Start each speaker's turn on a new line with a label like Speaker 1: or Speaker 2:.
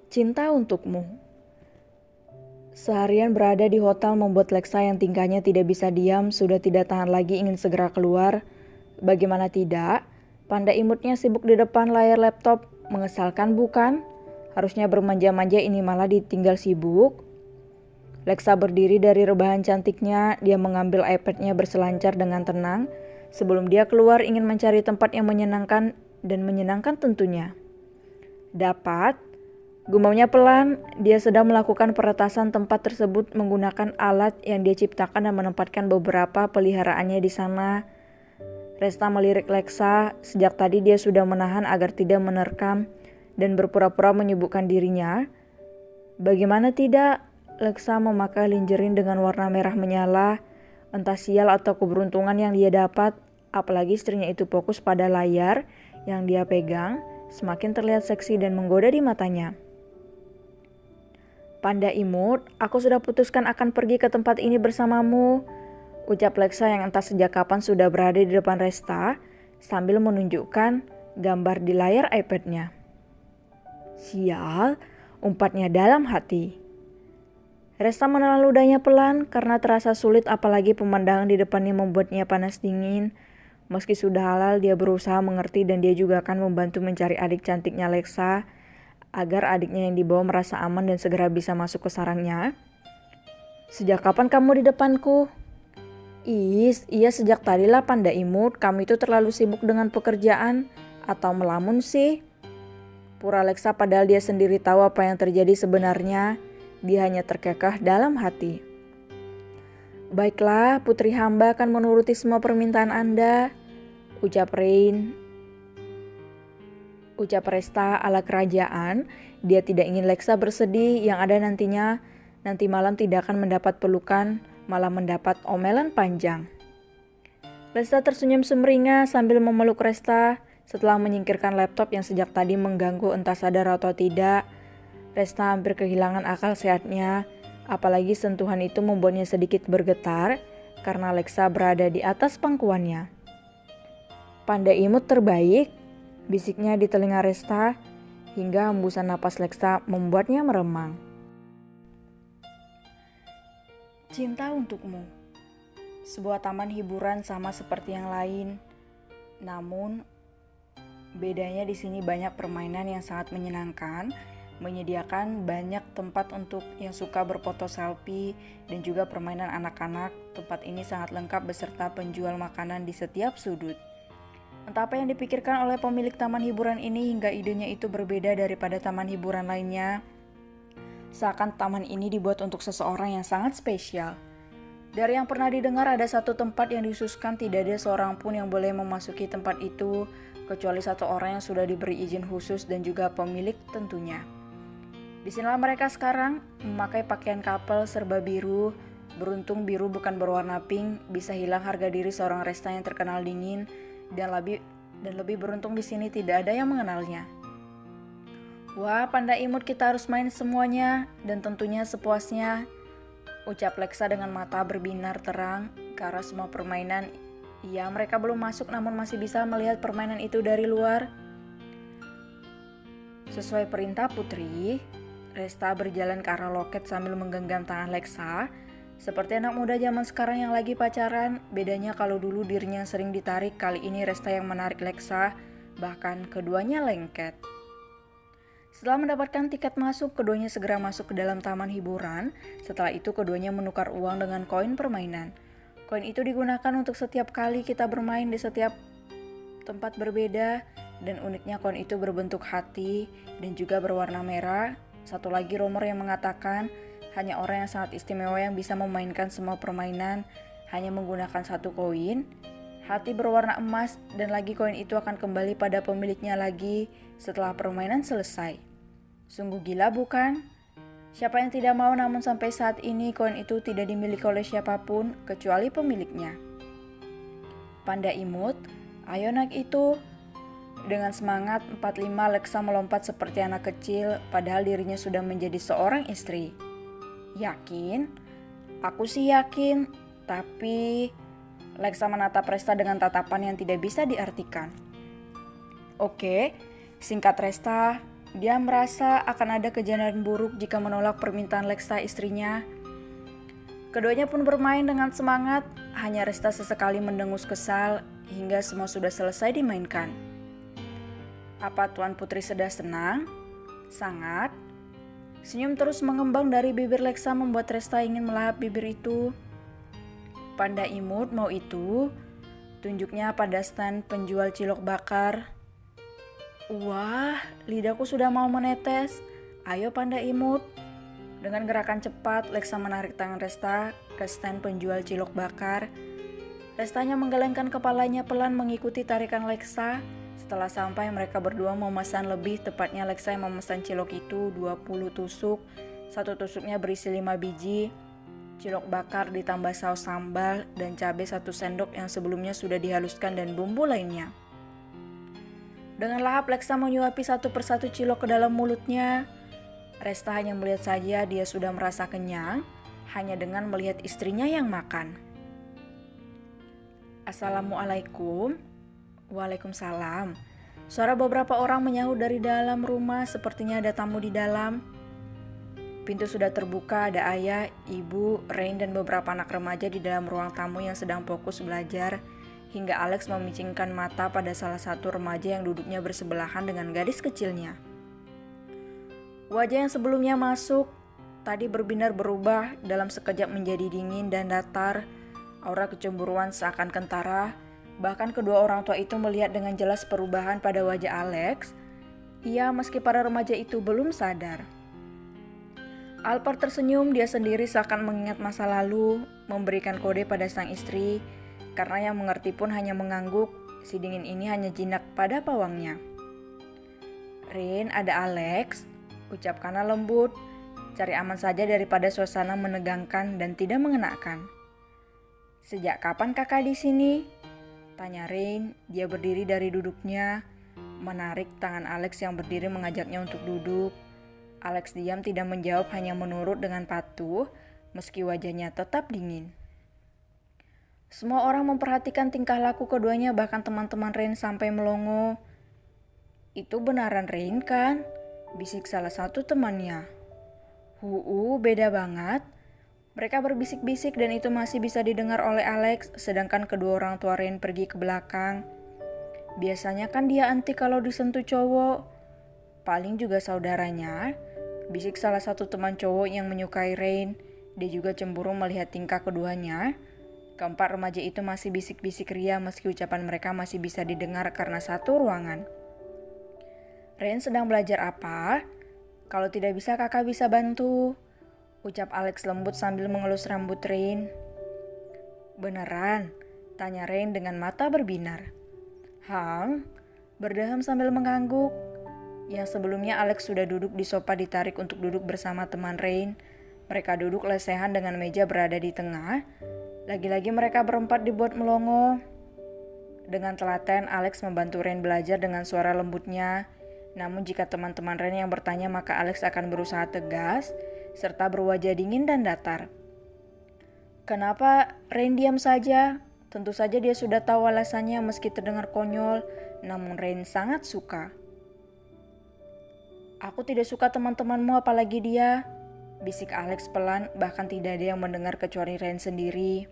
Speaker 1: Cinta untukmu. Seharian berada di hotel membuat Lexa yang tingkahnya tidak bisa diam sudah tidak tahan lagi ingin segera keluar. Bagaimana tidak, panda imutnya sibuk di depan layar laptop. Mengesalkan bukan? Harusnya bermanja-manja, ini malah ditinggal sibuk. Lexa berdiri dari rebahan cantiknya, dia mengambil iPad-nya berselancar dengan tenang. Sebelum dia keluar ingin mencari tempat yang menyenangkan dan menyenangkan tentunya. Dapat. Gumamnya pelan, dia sedang melakukan peretasan tempat tersebut menggunakan alat yang dia ciptakan dan menempatkan beberapa peliharaannya di sana. Resta melirik Lexa, sejak tadi dia sudah menahan agar tidak menerkam dan berpura-pura menyibukkan dirinya. Bagaimana tidak, Lexa memakai lingerie dengan warna merah menyala, entah sial atau keberuntungan yang dia dapat, apalagi istrinya itu fokus pada layar yang dia pegang, semakin terlihat seksi dan menggoda di matanya. Panda imut, aku sudah putuskan akan pergi ke tempat ini bersamamu, ucap Lexa yang entah sejak kapan sudah berada di depan Resta sambil menunjukkan gambar di layar iPad-nya. Sial, umpatnya dalam hati. Resta menelan ludahnya pelan karena terasa sulit, apalagi pemandangan di depannya membuatnya panas dingin. Meski sudah halal, dia berusaha mengerti dan dia juga akan membantu mencari adik cantiknya Lexa agar adiknya yang dibawa merasa aman dan segera bisa masuk ke sarangnya. Sejak kapan kamu di depanku? Iya sejak tadilah panda imut, kamu itu terlalu sibuk dengan pekerjaan atau melamun sih? Pura Lexa padahal dia sendiri tahu apa yang terjadi sebenarnya. Dia hanya terkekeh dalam hati. Baiklah, putri hamba akan menuruti semua permintaan Anda, ucap Resta ala kerajaan. Dia tidak ingin Lexa bersedih, yang ada nanti malam tidak akan mendapat pelukan, malah mendapat omelan panjang. Lexa tersenyum sumringah sambil memeluk Resta. Setelah menyingkirkan laptop yang sejak tadi mengganggu entah sadar atau tidak, Resta hampir kehilangan akal sehatnya, apalagi sentuhan itu membuatnya sedikit bergetar karena Lexa berada di atas pangkuannya. Panda imut terbaik, bisiknya di telinga Resta, hingga hembusan napas Lexa membuatnya meremang. Cinta untukmu. Sebuah taman hiburan sama seperti yang lain. Namun, bedanya di sini banyak permainan yang sangat menyenangkan, menyediakan banyak tempat untuk yang suka berfoto selfie dan juga permainan anak-anak. Tempat ini sangat lengkap beserta penjual makanan di setiap sudut. Entah apa yang dipikirkan oleh pemilik taman hiburan ini hingga idenya itu berbeda daripada taman hiburan lainnya. Seakan taman ini dibuat untuk seseorang yang sangat spesial. Dari yang pernah didengar, ada satu tempat yang dikhususkan tidak ada seorang pun yang boleh memasuki tempat itu, kecuali satu orang yang sudah diberi izin khusus dan juga pemilik tentunya. Disinilah mereka sekarang memakai pakaian couple serba biru. Beruntung biru bukan berwarna pink, bisa hilang harga diri seorang Resta yang terkenal dingin. Dan lebih beruntung di sini tidak ada yang mengenalnya. Wah, panda imut, kita harus main semuanya dan tentunya sepuasnya, ucap Lexa dengan mata berbinar terang ke arah semua permainan. Iya, mereka belum masuk namun masih bisa melihat permainan itu dari luar. Sesuai perintah putri, Resta berjalan ke arah loket sambil menggenggam tangan Lexa. Seperti anak muda zaman sekarang yang lagi pacaran, bedanya kalau dulu dirinya sering ditarik, kali ini Resta yang menarik Lexa, bahkan keduanya lengket. Setelah mendapatkan tiket masuk, keduanya segera masuk ke dalam taman hiburan. Setelah itu keduanya menukar uang dengan koin permainan. Koin itu digunakan untuk setiap kali kita bermain di setiap tempat berbeda, dan uniknya koin itu berbentuk hati dan juga berwarna merah. Satu lagi rumor yang mengatakan hanya orang yang sangat istimewa yang bisa memainkan semua permainan hanya menggunakan satu koin. Hati berwarna emas dan lagi koin itu akan kembali pada pemiliknya lagi setelah permainan selesai. Sungguh gila bukan? Siapa yang tidak mau, namun sampai saat ini koin itu tidak dimiliki oleh siapapun kecuali pemiliknya. Panda imut, Ayo naik itu. Dengan semangat 45 Lexa melompat seperti anak kecil padahal dirinya sudah menjadi seorang istri. Yakin? Aku sih yakin, tapi Lexa menatap Resta dengan tatapan yang tidak bisa diartikan. Oke, singkat Resta, dia merasa akan ada kejadian buruk jika menolak permintaan Lexa istrinya. Keduanya pun bermain dengan semangat, hanya Resta sesekali mendengus kesal hingga semua sudah selesai dimainkan. Apa Tuan Putri sudah senang? Sangat. Senyum terus mengembang dari bibir Lexa membuat Resta ingin melahap bibir itu. Panda imut mau itu, tunjuknya pada stand penjual cilok bakar. Wah, lidahku sudah mau menetes. Ayo Panda imut. Dengan gerakan cepat, Lexa menarik tangan Resta ke stand penjual cilok bakar. Restanya menggelengkan kepalanya pelan mengikuti tarikan Lexa. Setelah sampai, mereka berdua memesan lebih, tepatnya Lexa yang memesan cilok itu 20 tusuk. Satu tusuknya berisi 5 biji cilok bakar ditambah saus sambal dan cabai 1 sendok yang sebelumnya sudah dihaluskan dan bumbu lainnya. Dengan lahap Lexa menyuapi satu persatu cilok ke dalam mulutnya. Resta hanya melihat saja dia sudah merasa kenyang hanya dengan melihat istrinya yang makan. Assalamualaikum. Waalaikumsalam. Suara beberapa orang menyahut dari dalam rumah, sepertinya ada tamu di dalam. Pintu sudah terbuka, ada ayah, ibu, Rain dan beberapa anak remaja di dalam ruang tamu yang sedang fokus belajar, hingga Alex memicingkan mata pada salah satu remaja yang duduknya bersebelahan dengan gadis kecilnya. Wajah yang sebelumnya masuk, tadi berbinar berubah dalam sekejap menjadi dingin dan datar. Aura kecemburuan seakan kentara. Bahkan kedua orang tua itu melihat dengan jelas perubahan pada wajah Alex. Ia meski para remaja itu belum sadar. Alper tersenyum, dia sendiri seakan mengingat masa lalu, memberikan kode pada sang istri, karena yang mengerti pun hanya mengangguk, si dingin ini hanya jinak pada pawangnya. Rin, ada Alex, ucapkannya lembut, cari aman saja daripada suasana menegangkan dan tidak mengenakan. Sejak kapan kakak di sini? Tanya Rain, dia berdiri dari duduknya, menarik tangan Alex yang berdiri mengajaknya untuk duduk. Alex diam tidak menjawab, hanya menurut dengan patuh, meski wajahnya tetap dingin. Semua orang memperhatikan tingkah laku keduanya, bahkan teman-teman Rain sampai melongo. Itu benaran Rain kan? Bisik salah satu temannya. Beda banget. Mereka berbisik-bisik dan itu masih bisa didengar oleh Alex, sedangkan kedua orang tua Rain pergi ke belakang. Biasanya kan dia anti kalau disentuh cowok. Paling juga saudaranya, bisik salah satu teman cowok yang menyukai Rain. Dia juga cemburu melihat tingkah keduanya. Keempat remaja itu masih bisik-bisik ria meski ucapan mereka masih bisa didengar karena satu ruangan. Rain sedang belajar apa? Kalau tidak bisa kakak bisa bantu. Ucap Alex lembut sambil mengelus rambut Rain. Beneran? Tanya Rain dengan mata berbinar. Hang? Berdeham sambil mengangguk. Yang sebelumnya Alex sudah duduk di sofa ditarik untuk duduk bersama teman Rain. Mereka duduk lesehan dengan meja berada di tengah. Lagi-lagi mereka berempat dibuat melongo. Dengan telaten Alex membantu Rain belajar dengan suara lembutnya. Namun jika teman-teman Rain yang bertanya maka Alex akan berusaha tegas serta berwajah dingin dan datar. Kenapa Rain diam saja? Tentu saja dia sudah tahu alasannya meski terdengar konyol, namun Rain sangat suka. Aku tidak suka teman-temanmu apalagi dia, bisik Alex pelan, bahkan tidak ada yang mendengar kecuali Rain sendiri.